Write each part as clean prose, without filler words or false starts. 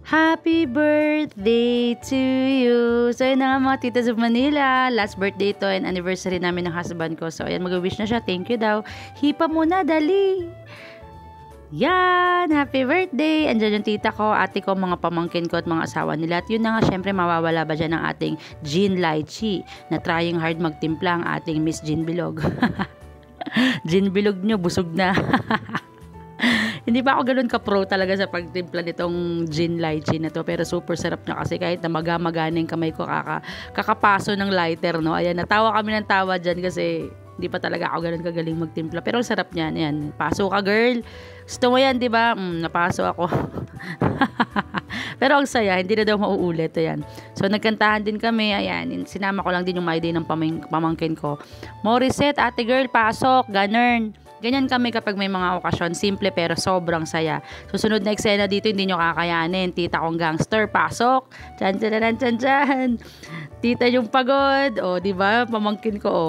Happy birthday to you! So, yun na nga mga titas of Manila. Last birthday to and anniversary namin ng husband ko. So, ayan, mag-wish na siya. Thank you daw. Hipa muna, dali! Yan! Happy birthday! Andiyan yung tita ko, ate ko, mga pamangkin ko at mga asawa nila. At yun na nga, syempre, mawawala ba dyan ang ating Jean Lychee na trying hard magtimpla ang ating Miss Jean Bilog. Jean Bilog nyo, busog na. Hindi pa ako ganoon ka-pro talaga sa pagtimpla nitong Jean Lychee na to. Pero super sarap niya kasi kahit na maga-magana yung kamay ko kakapaso ng lighter, no? Ayan, natawa kami ng tawa dyan kasi hindi pa talaga ako ganoon kagaling magtimpla. Pero ang sarap niyan. Ayan, paso ka girl. Gusto mo yan, di ba? Napaso ako. Pero ang saya, hindi na daw mauulit. Ayan. So, nagkantahan din kami. Ayan, sinama ko lang din yung my day ng pamangkin ko. Morissette, ate girl, pasok. Ganun. Ganyan kami kapag may mga okasyon. Simple pero sobrang saya. Susunod na eksena dito, hindi nyo kakayanin. Tita kong gangster, pasok. Tsan, tsan, tsan, tsan. Tita yung pagod. O, diba? Pamangkin ko, o.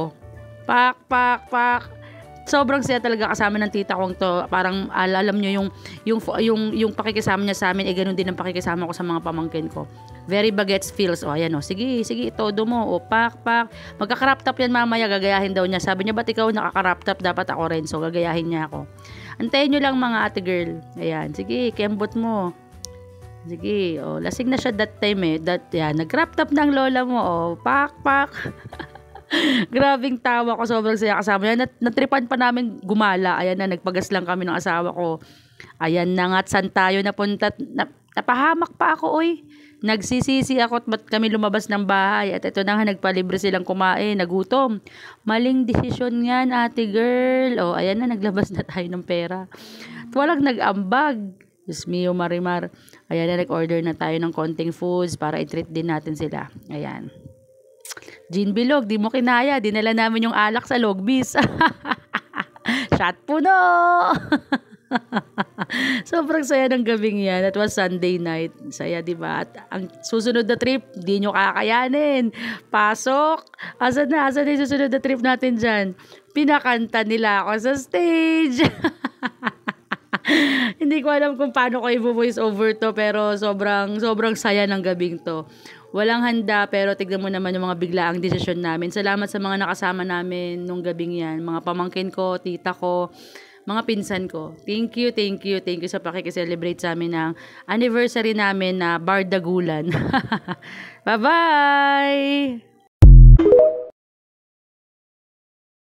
Pak, pak, pak. Sobrang saya talaga kasama ng tita kong to. Parang alam nyo yung pakikisama niya sa amin, ganun din ang pakikisama ko sa mga pamangkin ko. Very bagets feels. O, ayan o. Sige, sige, todo mo. O, pak, pak. Magka-crop top yan mamaya. Gagayahin daw niya. Sabi niya, ba't ikaw naka-crop top? Dapat ako rin. So, gagayahin niya ako. Antayin nyo lang mga ate girl. Ayan. Sige, kembot mo. Sige. O, lasing na siya that time eh. Yan. Nag-crop top ng lola mo. O, pak, pak. Grabing tawa ko. Sobrang saya kasama niya. Natripan pa namin gumala. Ayan na. Nagpagas lang kami ng asawa ko. Ayan na nga. Saan tayo napunta? Napahamak pa ako, oy. Nagsisisi ako at ba't kami lumabas ng bahay. At ito na nga, nagpalibre silang kumain. Nagutom. Maling desisyon yan, ate girl. O, ayan na. Naglabas na tayo ng pera. At walang nag-ambag. Diyos mio, marimar. Ayan na. Nag-order na tayo ng konting foods para i-treat din natin sila. Ayan. Jean Bilog, di mo kinaya. Dinala namin yung alak sa Logbis. Shot puno! Sobrang saya ng gabing yan. That was Sunday night. Saya, diba? At ang susunod na trip, di nyo kakayanin. Pasok! Asan na yung susunod na trip natin dyan? Pinakanta nila ako sa stage. Hindi ko alam kung paano ko i-voice over to, pero sobrang saya ng gabing to. Walang handa, pero tignan mo naman yung mga biglaang desisyon namin. Salamat sa mga nakasama namin nung gabing yan. Mga pamangkin ko, tita ko, mga pinsan ko. Thank you sa pakikiselebrate sa amin ng anniversary namin na Bardagulan. Bye-bye!